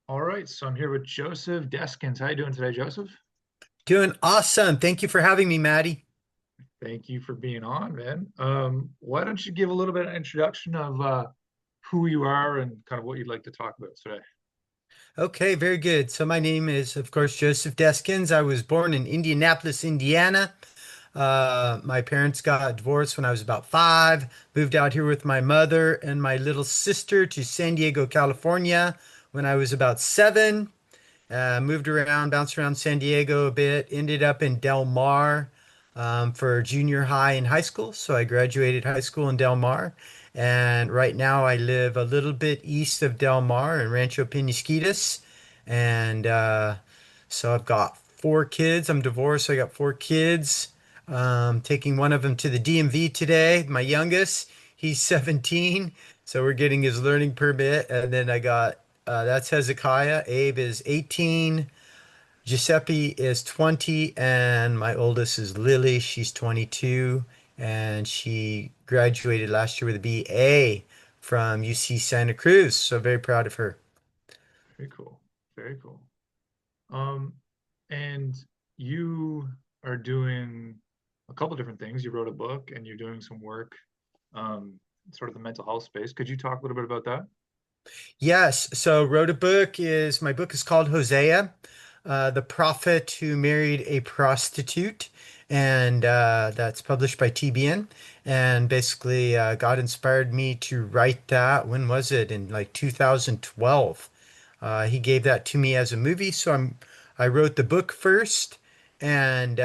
All right, so I'm here with Joseph Descans. How you doing today, Joseph? Doing awesome. Thank you for having me, Maddie. Thank you for being on, man. Why don't you give a little bit of introduction of who you are and kind of what you'd like to talk about today? Okay, very good. So my name is, of course, Joseph Deskins. I was born in Indianapolis, Indiana. My parents got divorced when I was about 5, moved out here with my mother and my little sister to San Diego, California when I was about 7. Moved around, bounced around San Diego a bit, ended up in Del Mar for junior high and high school. So I graduated high school in Del Mar. And right now I live a little bit east of Del Mar in Rancho Penasquitos. And so I've got 4 kids. I'm divorced, so I got 4 kids. Taking one of them to the DMV today, my youngest. He's 17, so we're getting his learning permit. And then I got that's Hezekiah. Abe is 18. Giuseppe is 20. And my oldest is Lily. She's 22. And she graduated last year with a BA from UC Santa Cruz. So very proud of her. Very cool. Very cool. Um, and you are doing a couple different things. You wrote a book and you're doing some work, sort of the mental health space. Could you talk a little bit about that? Yes. So wrote a book is my book is called Hosea, the prophet who married a prostitute, and that's published by TBN. And basically, God inspired me to write that. When was it? In like 2012. He gave that to me as a movie, so I wrote the book first, and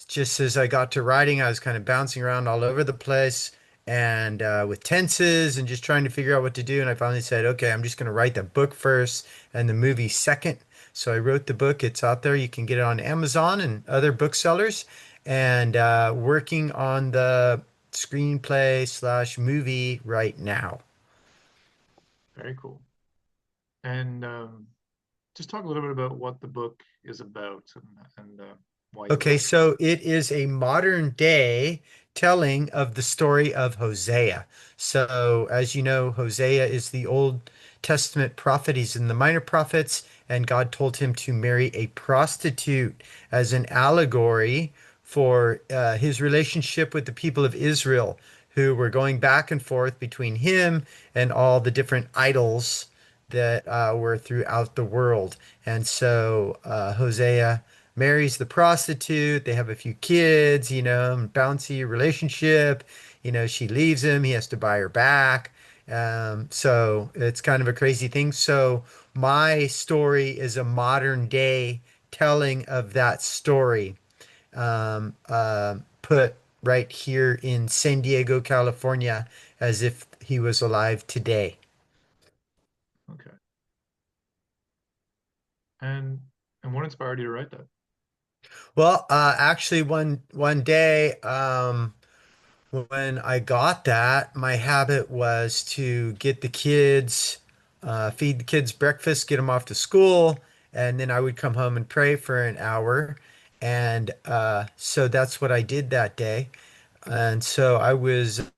just as I got to writing, I was kind of bouncing around all over the place and with tenses and just trying to figure out what to do. And I finally said, okay, I'm just going to write the book first and the movie second. So I wrote the book. It's out there. You can get it on Amazon and other booksellers. And working on the screenplay slash movie right now. Very cool. And just talk a little bit about what the book is about and why you Okay, wrote it. so it is a modern day telling of the story of Hosea. So, as you know, Hosea is the Old Testament prophet. He's in the minor prophets, and God told him to marry a prostitute as an allegory for his relationship with the people of Israel, who were going back and forth between him and all the different idols that were throughout the world. And so Hosea marries the prostitute. They have a few kids, bouncy relationship. She leaves him. He has to buy her back. So it's kind of a crazy thing. So my story is a modern day telling of that story, put right here in San Diego, California, as if he was alive today. Okay. And and what inspired you to write that? Well, actually, one day, when I got that, my habit was to get the kids, feed the kids breakfast, get them off to school, and then I would come home and pray for an hour. And so that's what I did that day. And so I was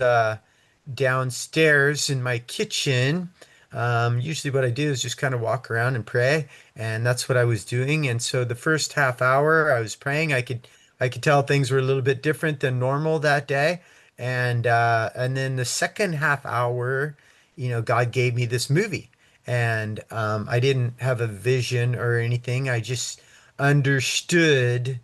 downstairs in my kitchen. Usually, what I do is just kind of walk around and pray, and that's what I was doing. And so the first half hour I was praying, I could tell things were a little bit different than normal that day. And then the second half hour, God gave me this movie, and I didn't have a vision or anything. I just understood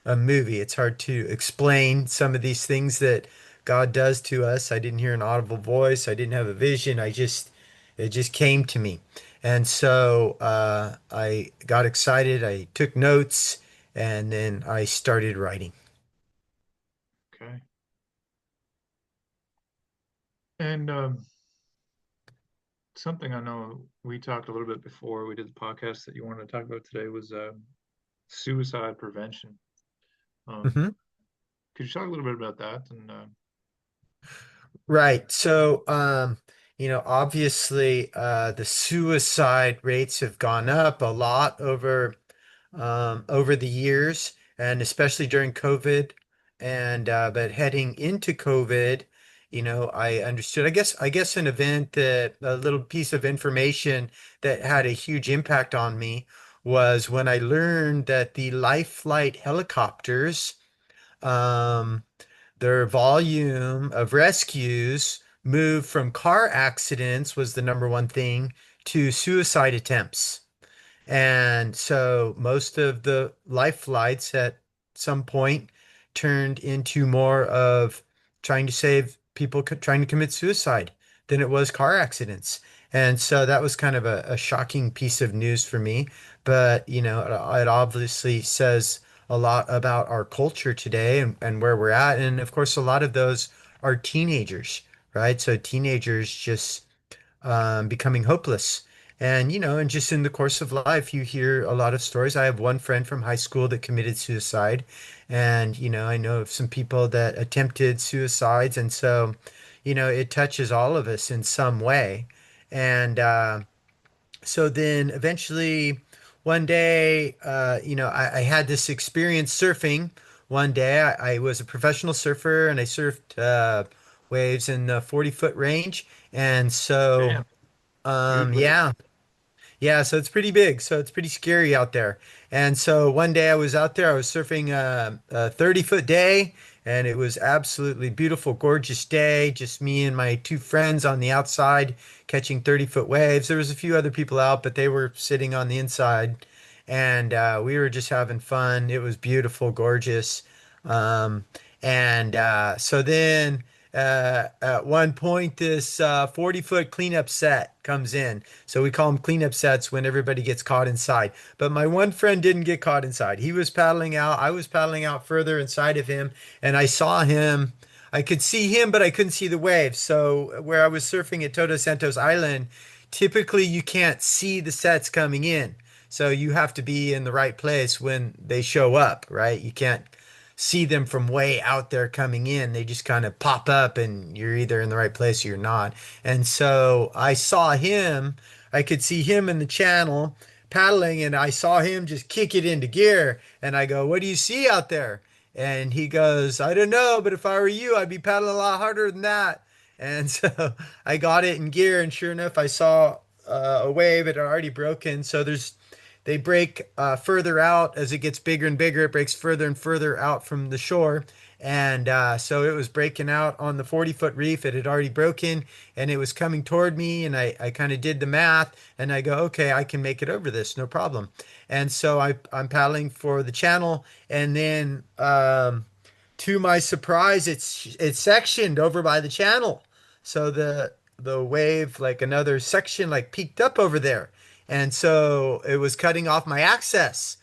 a movie. It's hard to explain some of these things that God does to us. I didn't hear an audible voice. I didn't have a vision. It just came to me. And so I got excited. I took notes and then I started writing. Okay. And something I know we talked a little bit before we did the podcast that you wanted to talk about today was suicide prevention. Um, Mhm. could you talk a little bit about that? And Right. So, obviously, the suicide rates have gone up a lot over the years, and especially during COVID. And but heading into COVID, I understood. I guess an event that a little piece of information that had a huge impact on me was when I learned that the life flight helicopters, um, their volume of rescues moved from car accidents was the number one thing to suicide attempts. And so most of the life flights at some point turned into more of trying to save people trying to commit suicide than it was car accidents. And so that was kind of a shocking piece of news for me. But, it obviously says a lot about our culture today and where we're at. And of course, a lot of those are teenagers, right? So teenagers just becoming hopeless. And just in the course of life, you hear a lot of stories. I have one friend from high school that committed suicide, and I know of some people that attempted suicides, and so it touches all of us in some way. And so then eventually, one day, I had this experience surfing. One day, I was a professional surfer, and I surfed waves in the 40-foot range. And so Damn, huge waves. yeah. Yeah, so it's pretty big. So it's pretty scary out there. And so one day I was out there, I was surfing a 30-foot day, and it was absolutely beautiful, gorgeous day. Just me and my two friends on the outside catching 30-foot waves. There was a few other people out, but they were sitting on the inside, and we were just having fun. It was beautiful, gorgeous. Um, and so then at one point, this 40-foot cleanup set comes in. So we call them cleanup sets when everybody gets caught inside. But my one friend didn't get caught inside. He was paddling out. I was paddling out further inside of him, and I saw him. I could see him, but I couldn't see the waves. So where I was surfing at Todos Santos Island, typically you can't see the sets coming in. So you have to be in the right place when they show up, right? You can't see them from way out there coming in. They just kind of pop up and you're either in the right place or you're not. And so I saw him, I could see him in the channel paddling, and I saw him just kick it into gear. And I go, "What do you see out there?" And he goes, "I don't know, but if I were you, I'd be paddling a lot harder than that." And so I got it in gear, and sure enough, I saw a wave. It had already broken. So they break further out as it gets bigger and bigger. It breaks further and further out from the shore. And so it was breaking out on the 40-foot reef. It had already broken and it was coming toward me. And I kind of did the math and I go, okay, I can make it over this, no problem. And so I'm paddling for the channel. And then to my surprise, it's sectioned over by the channel. So the wave, like another section, like peaked up over there. And so it was cutting off my access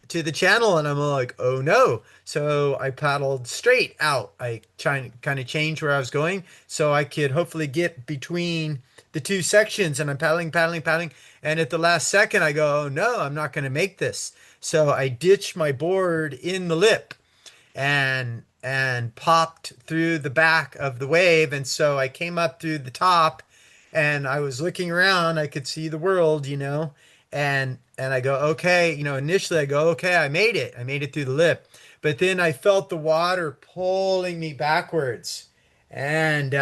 to the channel, and I'm like, oh no. So I paddled straight out. I trying to kind of change where I was going so I could hopefully get between the two sections. And I'm paddling, paddling, paddling. And at the last second, I go, oh no, I'm not going to make this. So I ditched my board in the lip and popped through the back of the wave. And so I came up through the top and I was looking around. I could see the world. And I go, okay, initially I go, okay, I made it. I made it through the lip. But then I felt the water pulling me backwards. And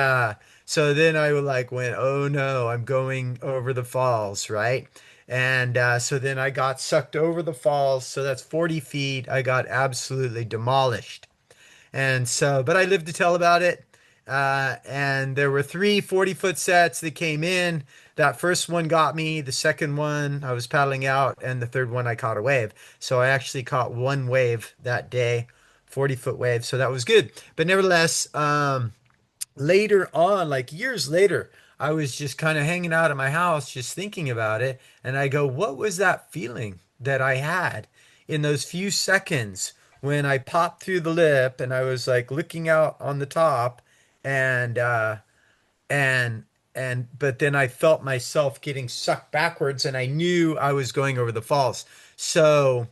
so then I went, oh no, I'm going over the falls, right? And so then I got sucked over the falls. So that's 40 feet. I got absolutely demolished. And so, but I lived to tell about it. And there were three 40-foot sets that came in. That first one got me. The second one, I was paddling out. And the third one, I caught a wave. So I actually caught one wave that day, 40-foot wave. So that was good. But nevertheless, later on, like years later, I was just kind of hanging out at my house, just thinking about it. And I go, what was that feeling that I had in those few seconds when I popped through the lip and I was like looking out on the top and, and, but then I felt myself getting sucked backwards and I knew I was going over the falls. So, What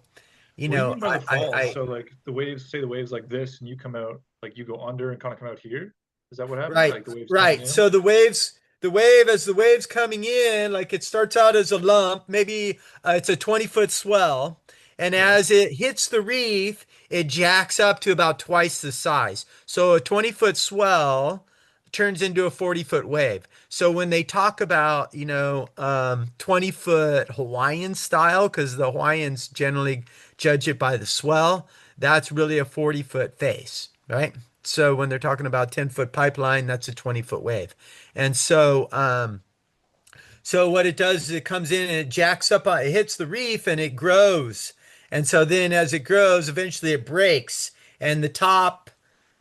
do you mean by the falls? I So like the waves, say the waves like this, and you come out, like you go under and kind of come out here. Is that what happened? Right, Like the waves coming right. in? So as the waves coming in, like it starts out as a lump, maybe it's a 20-foot swell, and Yeah. as it hits the reef, it jacks up to about twice the size. So a 20-foot swell turns into a 40-foot wave. So when they talk about, 20-foot Hawaiian style, because the Hawaiians generally judge it by the swell, that's really a 40-foot face, right? So when they're talking about 10-foot pipeline, that's a 20-foot wave. And so what it does is it comes in and it jacks up, it hits the reef and it grows. And so then as it grows, eventually it breaks and the top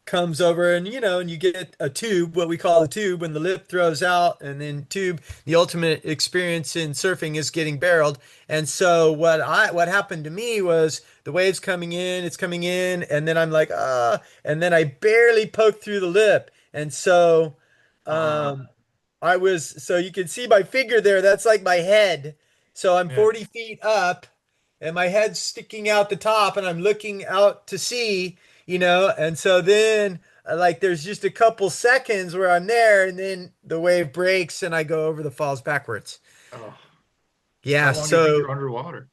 comes over and and you get a tube, what we call a tube, when the lip throws out, and then tube, the ultimate experience in surfing is getting barreled. And so what happened to me was the waves coming in, it's coming in, and then I'm like, and then I barely poked through the lip. And so Uh, um so you can see my figure there, that's like my head. So I'm yeah. 40 feet up and my head's sticking out the top and I'm looking out to sea, and so then like there's just a couple seconds where I'm there and then the wave breaks and I go over the falls backwards. Oh, how Yeah, long do you think so you're underwater?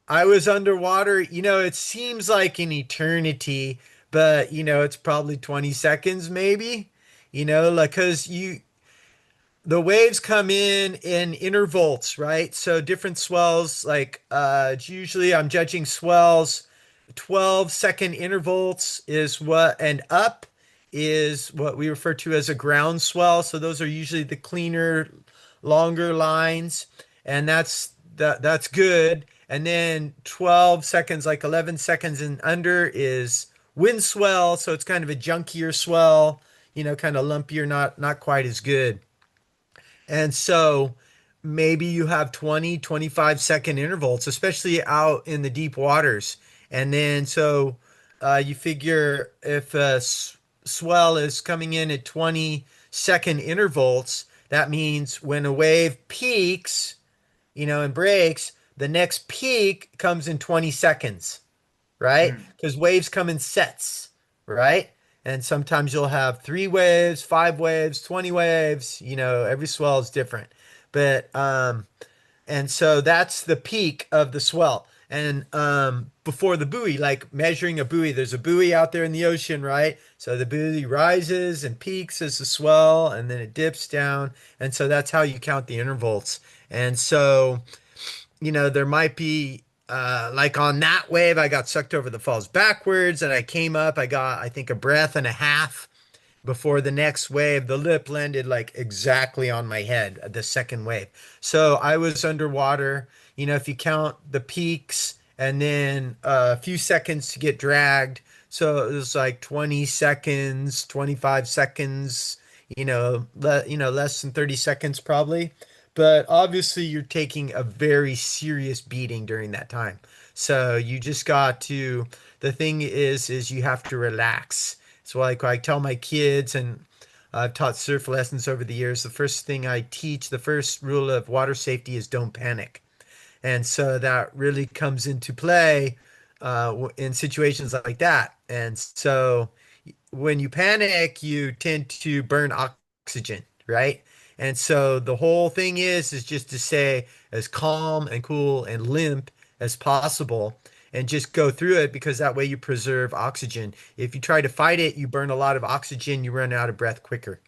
I was underwater, it seems like an eternity, but it's probably 20 seconds maybe, like cuz the waves come in intervals, right? So different swells, like it's usually I'm judging swells, 12-second intervals is what, and up is what we refer to as a ground swell. So those are usually the cleaner, longer lines, and that's good. And then 12 seconds, like 11 seconds and under is wind swell. So it's kind of a junkier swell, kind of lumpier, not quite as good. And so maybe you have 20, 25-second intervals, especially out in the deep waters. And then you figure if swell is coming in at 20-second intervals, that means when a wave peaks, and breaks, the next peak comes in 20 seconds, right? Hmm. Because waves come in sets, right? And sometimes you'll have 3 waves, 5 waves, 20 waves, every swell is different. But and so that's the peak of the swell. And before the buoy, like measuring a buoy, there's a buoy out there in the ocean, right? So the buoy rises and peaks as the swell, and then it dips down. And so that's how you count the intervals. And so there might be like on that wave, I got sucked over the falls backwards and I came up. I got, I think, a breath and a half before the next wave. The lip landed like exactly on my head, the second wave. So I was underwater. If you count the peaks and then a few seconds to get dragged. So it was like 20 seconds, 25 seconds, less than 30 seconds probably. But obviously, you're taking a very serious beating during that time. So you just got to, the thing is you have to relax. So like I tell my kids, and I've taught surf lessons over the years, the first thing I teach, the first rule of water safety is don't panic. And so that really comes into play in situations like that. And so when you panic, you tend to burn oxygen, right? And so the whole thing is just to stay as calm and cool and limp as possible and just go through it because that way you preserve oxygen. If you try to fight it, you burn a lot of oxygen, you run out of breath quicker.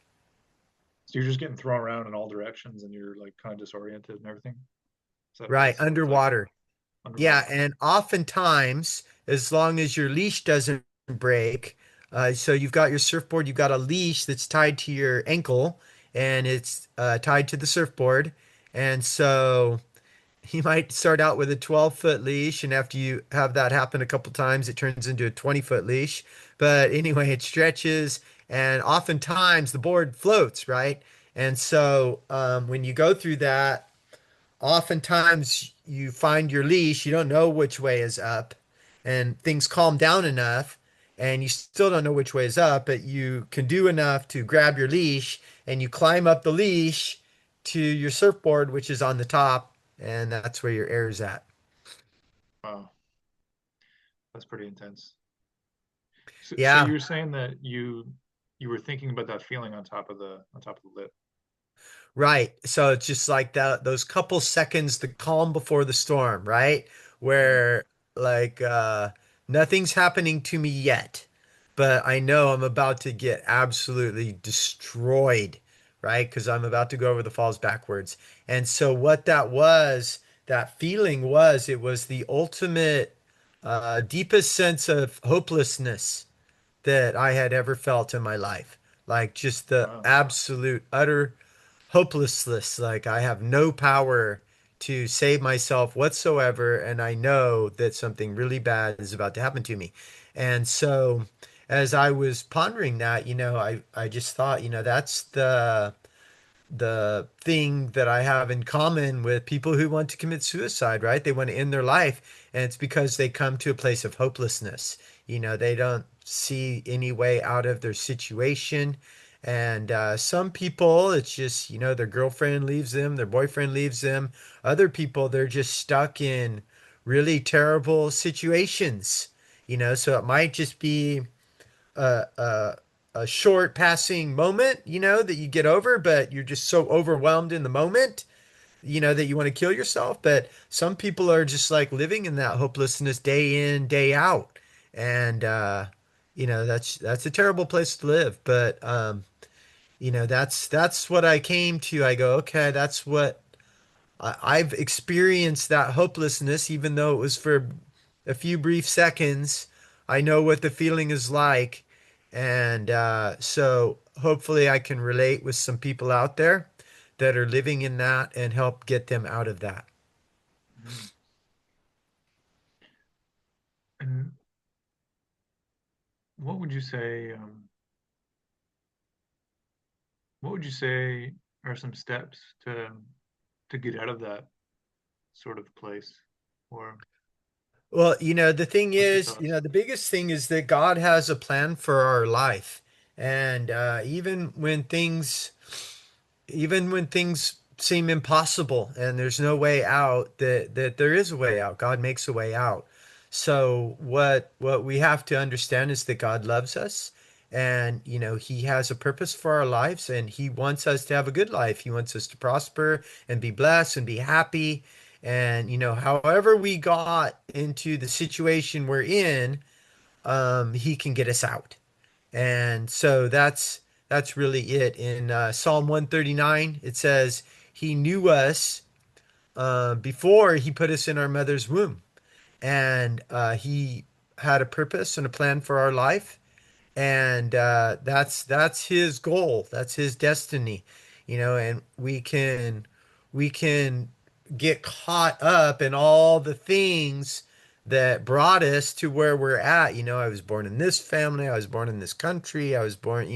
So you're just getting thrown around in all directions and you're like kind of disoriented and everything. Right, That's what it's like underwater. Yeah, underwater. and oftentimes, as long as your leash doesn't break, so you've got your surfboard, you've got a leash that's tied to your ankle and it's tied to the surfboard. And so you might start out with a 12-foot leash, and after you have that happen a couple times, it turns into a 20-foot leash. But anyway, it stretches, and oftentimes the board floats, right? And so when you go through that, oftentimes you find your leash, you don't know which way is up, and things calm down enough, and you still don't know which way is up, but you can do enough to grab your leash and you climb up the leash to your surfboard, which is on the top, and that's where your air is at. Wow, that's pretty intense. So Yeah, you were saying that you were thinking about that feeling on top of the lip. right. So it's just like that, those couple seconds, the calm before the storm, right? Yeah. Where like nothing's happening to me yet. but I know I'm about to get absolutely destroyed, right? Because I'm about to go over the falls backwards. And so what that was, that feeling was, it was the ultimate, deepest sense of hopelessness that I had ever felt in my life. Like just the Wow. absolute, utter hopelessness. Like I have no power to save myself whatsoever, and I know that something really bad is about to happen to me. And so, as I was pondering that, I just thought, that's the thing that I have in common with people who want to commit suicide, right? They want to end their life, and it's because they come to a place of hopelessness. They don't see any way out of their situation. And some people, it's just, their girlfriend leaves them, their boyfriend leaves them. Other people, they're just stuck in really terrible situations, so it might just be a, a a short passing moment, that you get over, but you're just so overwhelmed in the moment, that you want to kill yourself. But some people are just like living in that hopelessness day in, day out. And that's a terrible place to live. But that's what I came to. I go, okay, that's what I've experienced, that hopelessness, even though it was for a few brief seconds. I know what the feeling is like. And so hopefully I can relate with some people out there that are living in that and help get them out of that. Mm. And what would you say, what would you say are some steps to get out of that sort of place? Or Well, the thing what's your is, thoughts? the biggest thing is that God has a plan for our life. And even when things seem impossible and there's no way out, that there is a way out. God makes a way out. So what we have to understand is that God loves us, and he has a purpose for our lives, and he wants us to have a good life. He wants us to prosper and be blessed and be happy. And however we got into the situation we're in, he can get us out. And so that's really it. In Psalm 139, it says, He knew us before He put us in our mother's womb. And He had a purpose and a plan for our life, and that's his goal, that's his destiny, and we can get caught up in all the things that brought us to where we're at. I was born in this family, I was born in this country, I was born,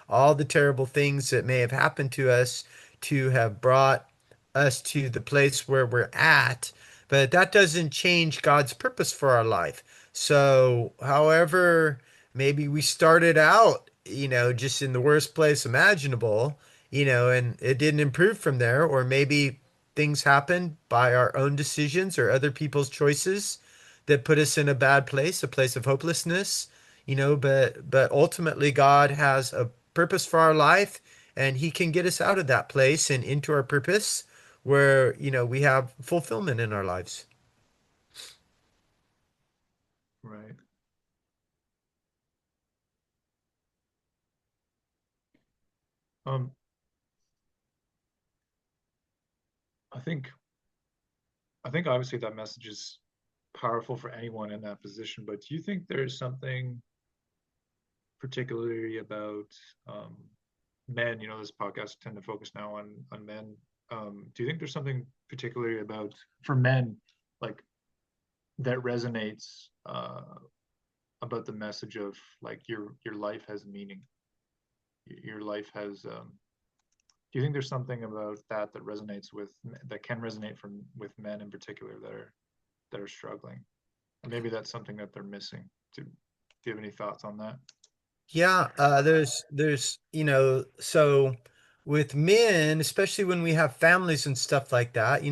all the terrible things that may have happened to us to have brought us to the place where we're at, but that doesn't change God's purpose for our life. So however, maybe we started out, just in the worst place imaginable, and it didn't improve from there. Or maybe things happened by our own decisions or other people's choices that put us in a bad place, a place of hopelessness, but ultimately God has a purpose for our life, and he can get us out of that place and into our purpose where, we have fulfillment in our lives. Right. Um, I think I think obviously that message is powerful for anyone in that position, but do you think there's something particularly about um, men? This podcast tend to focus now on men. Do you think there's something particularly about for men, like that resonates about the message of like your life has meaning, your life has do you think there's something about that resonates with that can resonate from with men in particular that are struggling, and maybe that's something that they're missing? Do you have any thoughts on that? Yeah, there's, so with men, especially when we have families and stuff like that,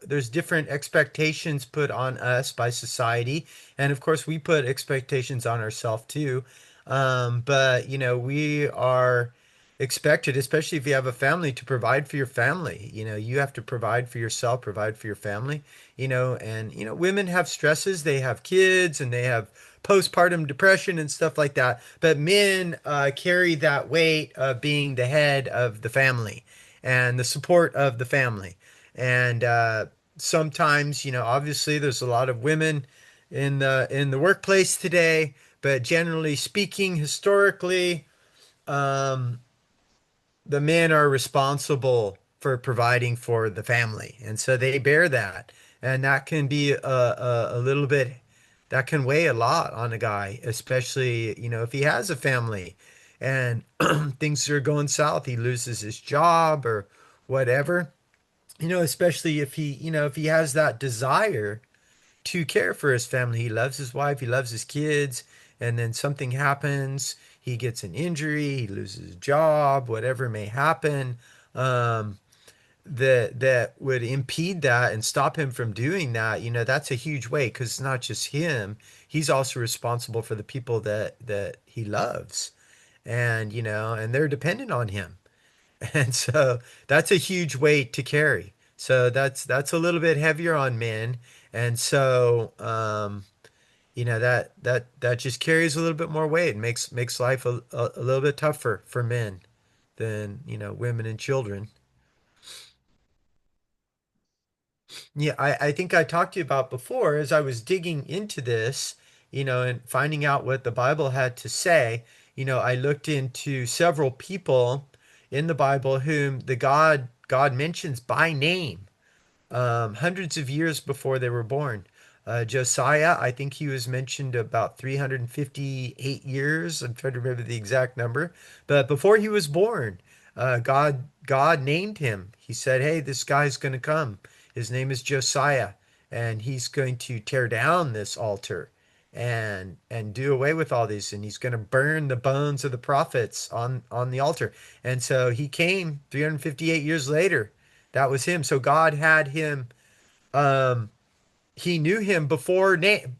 there's different expectations put on us by society, and of course we put expectations on ourselves too. But we are expected, especially if you have a family, to provide for your family. You have to provide for yourself, provide for your family, and women have stresses, they have kids and they have postpartum depression and stuff like that. But men carry that weight of being the head of the family and the support of the family. And sometimes, obviously there's a lot of women in the workplace today, but generally speaking, historically, um, the men are responsible for providing for the family, and so they bear that, and that can be a little bit, that can weigh a lot on a guy, especially if he has a family and things are going south, he loses his job or whatever. Especially if he has that desire to care for his family. He loves his wife, he loves his kids, and then something happens, he gets an injury, he loses his job, whatever may happen, um, that would impede that and stop him from doing that. That's a huge weight because it's not just him. He's also responsible for the people that he loves, and they're dependent on him. And so that's a huge weight to carry. So that's a little bit heavier on men. And so that just carries a little bit more weight and makes life a little bit tougher for men than, women and children. Yeah, I think I talked to you about before as I was digging into this, and finding out what the Bible had to say. I looked into several people in the Bible whom the God mentions by name, hundreds of years before they were born. Josiah, I think he was mentioned about 358 years. I'm trying to remember the exact number, but before he was born, God named him. He said, "Hey, this guy's going to come. His name is Josiah, and he's going to tear down this altar." And do away with all these, and he's going to burn the bones of the prophets on the altar. And so he came 358 years later. That was him. So God had him. Um, he knew him before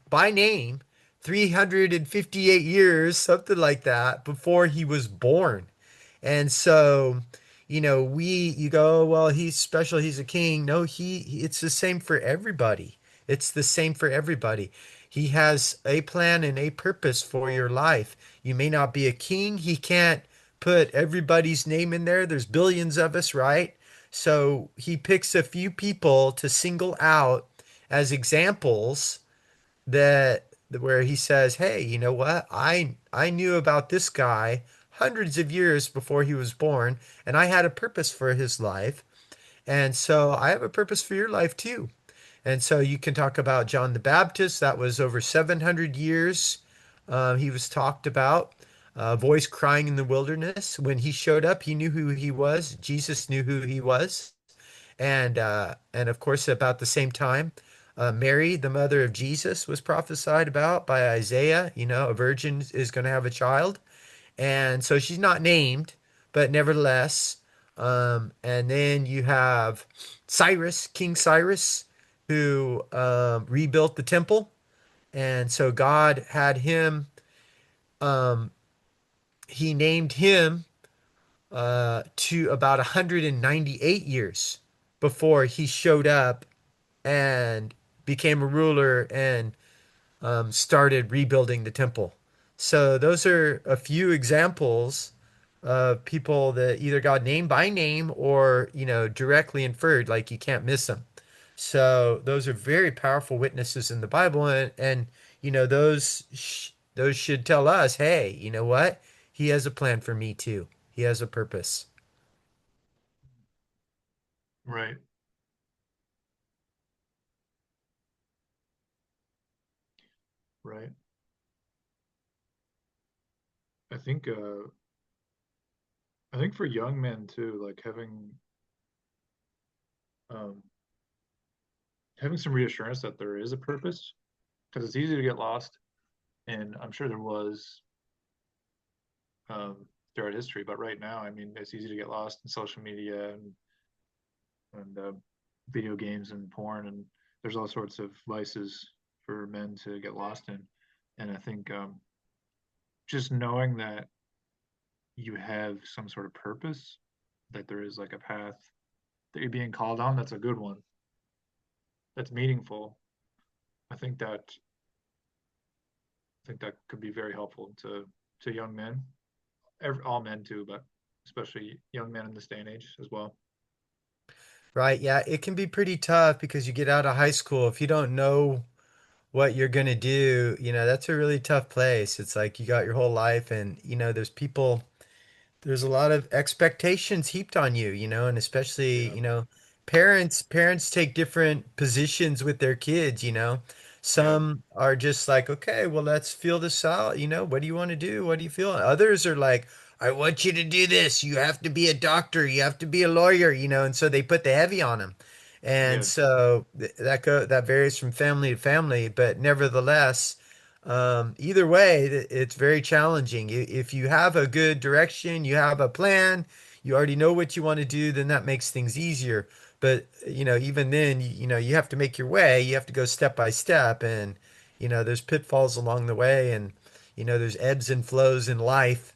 by name, 358 years, something like that, before he was born. And so, you go, well, he's special, he's a king. No, it's the same for everybody. It's the same for everybody. He has a plan and a purpose for your life. You may not be a king. He can't put everybody's name in there. There's billions of us, right? So he picks a few people to single out as examples that where he says, "Hey, you know what? I knew about this guy hundreds of years before he was born, and I had a purpose for his life, and so I have a purpose for your life too." And so you can talk about John the Baptist. That was over 700 years. He was talked about. Voice crying in the wilderness. When he showed up, he knew who he was. Jesus knew who he was. And of course, about the same time, Mary, the mother of Jesus, was prophesied about by Isaiah. A virgin is going to have a child, and so she's not named, but nevertheless. And then you have Cyrus, King Cyrus, who rebuilt the temple, and so God had him. Um, he named him to about 198 years before he showed up and became a ruler and started rebuilding the temple. So those are a few examples of people that either got named by name or directly inferred, like you can't miss them. So those are very powerful witnesses in the Bible, and those should tell us, hey, you know what? He has a plan for me too. He has a purpose. Right, right. I think uh I think for young men too, like um having some reassurance that there is a purpose, because it's easy to get lost, and I'm sure there was um throughout history, but right now, I mean, it's easy to get lost in social media and video games and porn, and there's all sorts of vices for men to get lost in. And I think just knowing that you have some sort of purpose, that there is like a path that you're being called on, that's a good one. That's meaningful. I think that I think that could be very helpful to young men, all men too, but especially young men in this day and age as well. Right. Yeah, it can be pretty tough because you get out of high school. If you don't know what you're going to do, that's a really tough place. It's like you got your whole life and, there's a lot of expectations heaped on you, and especially, Yeah, parents take different positions with their kids, yeah, Some are just like, okay, well, let's feel this out, what do you want to do? What do you feel? Others are like, I want you to do this. You have to be a doctor, you have to be a lawyer, and so they put the heavy on them. And yeah. so that varies from family to family, but nevertheless, either way, it's very challenging. If you have a good direction, you have a plan, you already know what you want to do, then that makes things easier. But, even then, you have to make your way. You have to go step by step, and, there's pitfalls along the way, and, there's ebbs and flows in life.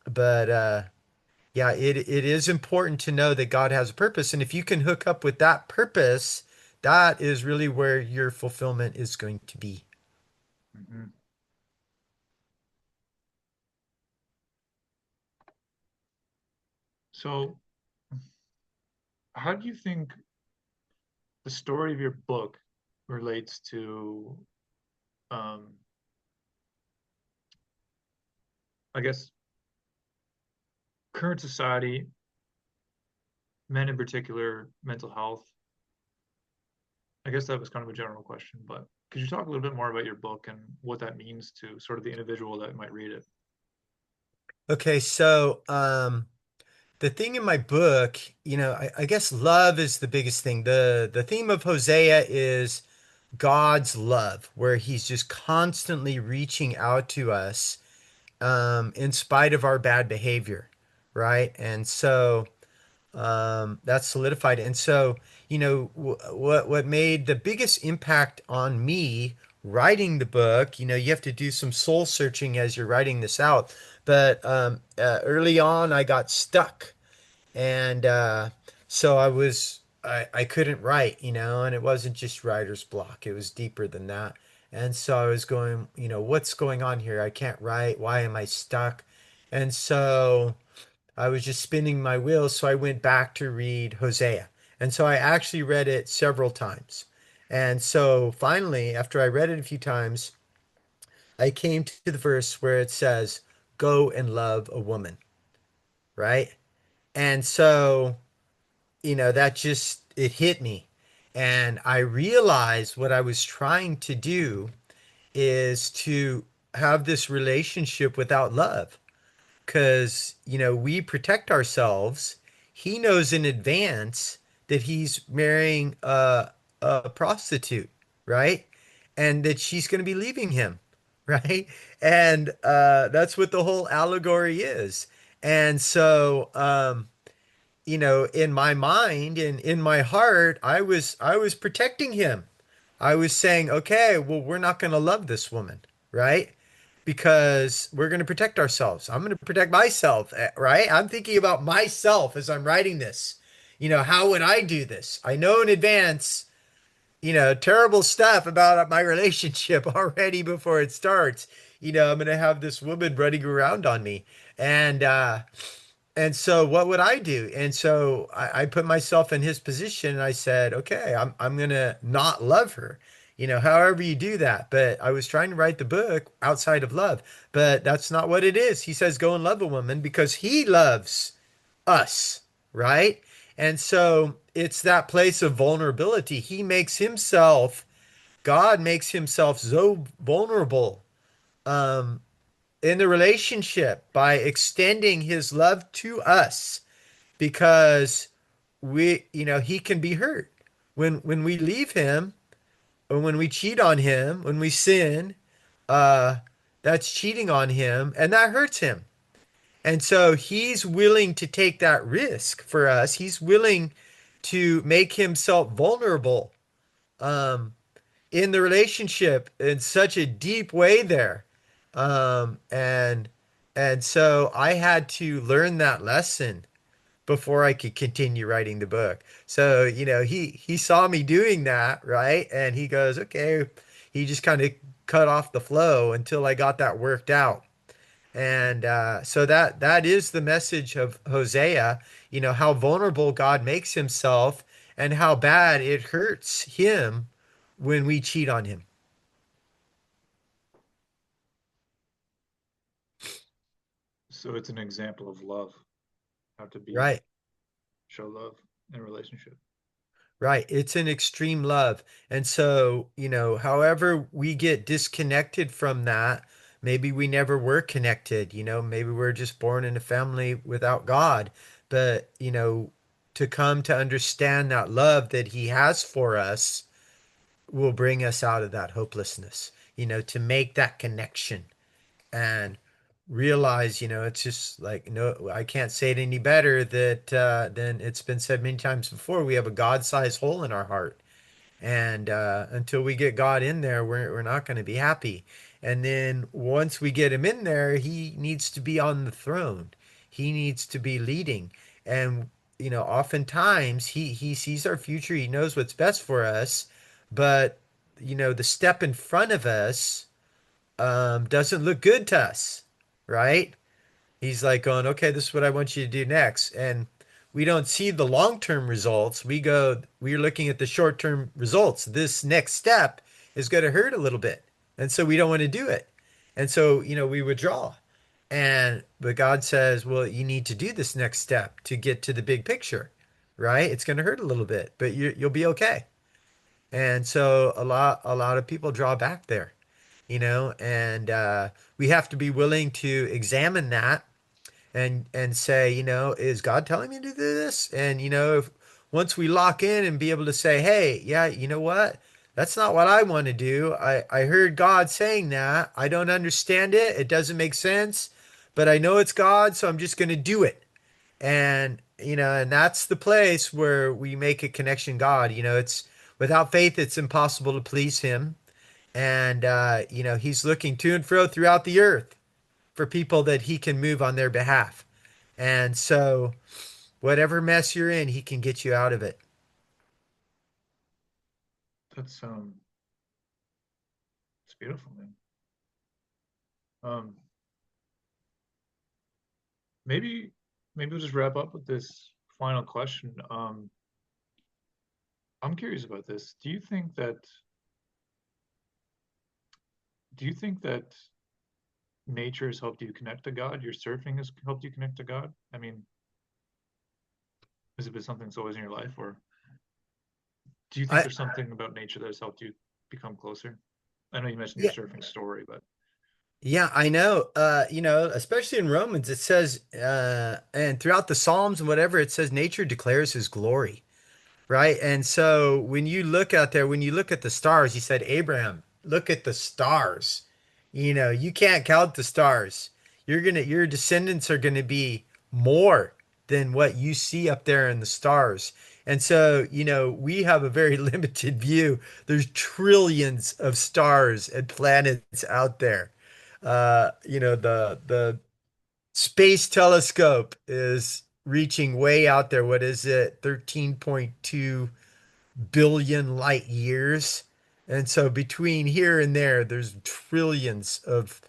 But yeah, it is important to know that God has a purpose, and if you can hook up with that purpose, that is really where your fulfillment is going to be. Hmm. So, how do you think the story of your book relates to, um, I guess, current society, men in particular, mental health? I guess that was kind of a general question, but could you talk a little bit more about your book and what that means to sort of the individual that might read it? Okay, so the thing in my book, I guess love is the biggest thing. The theme of Hosea is God's love, where he's just constantly reaching out to us in spite of our bad behavior, right? And so that's solidified. And so, what made the biggest impact on me writing the book, you have to do some soul searching as you're writing this out. But early on, I got stuck, and so I couldn't write, and it wasn't just writer's block. It was deeper than that. And so I was going, what's going on here? I can't write. Why am I stuck? And so I was just spinning my wheels, so I went back to read Hosea. And so I actually read it several times. And so finally, after I read it a few times, I came to the verse where it says, go and love a woman, right? And so, that just, it hit me. And I realized what I was trying to do is to have this relationship without love. Because we protect ourselves. He knows in advance that he's marrying a prostitute, right? And that she's going to be leaving him, right? And that's what the whole allegory is. And so in my mind and in my heart, I was protecting him. I was saying, okay, well, we're not going to love this woman, right? Because we're going to protect ourselves. I'm going to protect myself, right? I'm thinking about myself as I'm writing this. How would I do this? I know in advance, terrible stuff about my relationship already before it starts. I'm going to have this woman running around on me. And and so what would I do? And so I put myself in his position and I said, okay, I'm gonna not love her. However you do that. But I was trying to write the book outside of love. But that's not what it is. He says go and love a woman because he loves us, right? And so it's that place of vulnerability. God makes himself so vulnerable in the relationship by extending his love to us because he can be hurt when we leave him or when we cheat on him, when we sin, uh that's cheating on him and that hurts him. And so he's willing to take that risk for us. He's willing to make himself vulnerable um in the relationship in such a deep way there. And And so I had to learn that lesson before I could continue writing the book. So, he saw me doing that, right? And he goes, okay, he just kind of cut off the flow until I got that worked out. And so that is the message of Hosea, how vulnerable God makes himself and how bad it hurts him when we cheat on him. So it's an example of love, how to be Right. show love in a relationship. Right. It's an extreme love. And so, however we get disconnected from that, maybe we never were connected, maybe we're just born in a family without God. But, to come to understand that love that He has for us will bring us out of that hopelessness, to make that connection and realize, it's just like, no, I can't say it any better that than it's been said many times before. We have a God-sized hole in our heart. And until we get God in there, we're not going to be happy. And then once we get him in there, he needs to be on the throne. He needs to be leading. And oftentimes he sees our future. He knows what's best for us, but the step in front of us doesn't look good to us, right? He's like going, okay, this is what I want you to do next. And we don't see the long-term results. We're looking at the short-term results. This next step is going to hurt a little bit. And so we don't want to do it. And so, we withdraw. But God says, well, you need to do this next step to get to the big picture, right? It's going to hurt a little bit, but you'll be okay. And so a lot of people draw back there, and we have to be willing to examine that and say, is God telling me to do this? And if once we lock in and be able to say, hey, yeah, you know what? That's not what I want to do. I heard God saying that. I don't understand it. It doesn't make sense, but I know it's God, so I'm just going to do it. And that's the place where we make a connection God. It's without faith it's impossible to please him. And he's looking to and fro throughout the earth for people that he can move on their behalf. And so, whatever mess you're in, he can get you out of it. That's it's beautiful, man. Um, maybe maybe we'll just wrap up with this final question. I'm curious about this. Do you think that nature has helped you connect to God? Your surfing has helped you connect to God? I mean, has it been something that's always in your life, or do you think I there's something about nature that has helped you become closer? I know you mentioned your Yeah, surfing story, but yeah, I know. Especially in Romans, it says, and throughout the Psalms and whatever, it says nature declares his glory. Right. And so when you look out there, when you look at the stars, he said, Abraham, look at the stars. You can't count the stars. Your descendants are gonna be more than what you see up there in the stars. And so, we have a very limited view. There's trillions of stars and planets out there. The space telescope is reaching way out there. What is it? 13.2 billion light years. And so between here and there, there's trillions of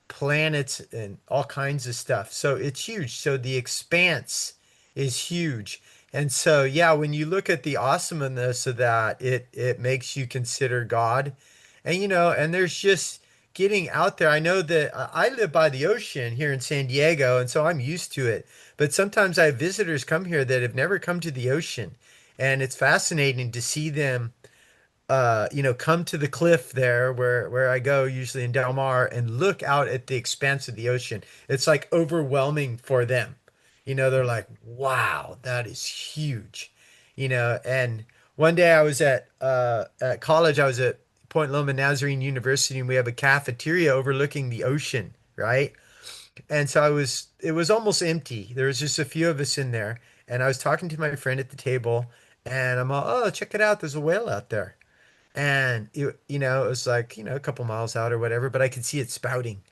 planets and all kinds of stuff. So it's huge. So the expanse is huge. And so yeah, when you look at the awesomeness of that, it makes you consider God. And and there's just getting out there. I know that I live by the ocean here in San Diego, and so I'm used to it. But sometimes I have visitors come here that have never come to the ocean, and it's fascinating to see them come to the cliff there where I go usually in Del Mar and look out at the expanse of the ocean. It's like overwhelming for them. They're like, wow, that is huge. And one day I was at college, I was at Point Loma Nazarene University, and we have a cafeteria overlooking the ocean, right? And so it was almost empty. There was just a few of us in there. And I was talking to my friend at the table, and I'm all, oh, check it out. There's a whale out there. And it was like, a couple miles out or whatever, but I could see it spouting,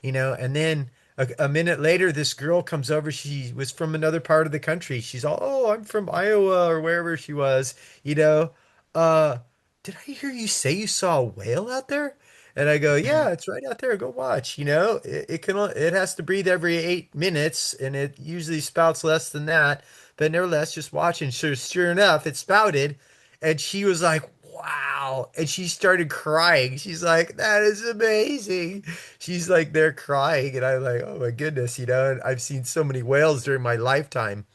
and then A minute later, this girl comes over. She was from another part of the country. She's all, "Oh, I'm from Iowa or wherever she was, you know. Uh, did I hear you say you saw a whale out there?" And I go, "Yeah, it's right out there. Go watch. It has to breathe every 8 minutes, and it usually spouts less than that. But nevertheless, just watch." And sure enough, it spouted, and she was like, "Wow!" And she started crying. She's like, "That is amazing." She's like there crying, and I'm like, "Oh my goodness," and I've seen so many whales during my lifetime.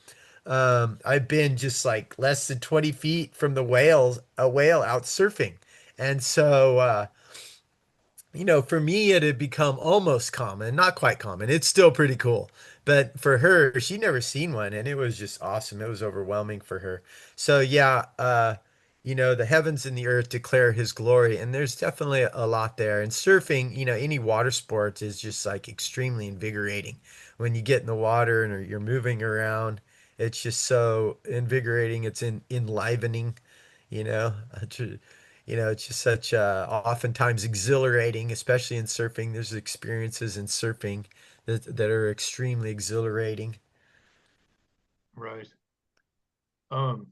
I've been just like less than 20 feet from a whale out surfing. And so, for me, it had become almost common, not quite common. It's still pretty cool. But for her, she'd never seen one, and it was just awesome. It was overwhelming for her. So, yeah, the heavens and the earth declare his glory, and there's definitely a lot there. And surfing, any water sport is just like extremely invigorating. When you get in the water and you're moving around, it's just so invigorating. It's enlivening, you know. It's just such oftentimes exhilarating, especially in surfing. There's experiences in surfing that are extremely exhilarating. Right. Um,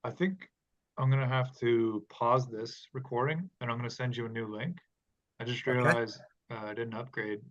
I think I'm gonna have to pause this recording and I'm gonna send you a new link. I just Okay. realized I didn't upgrade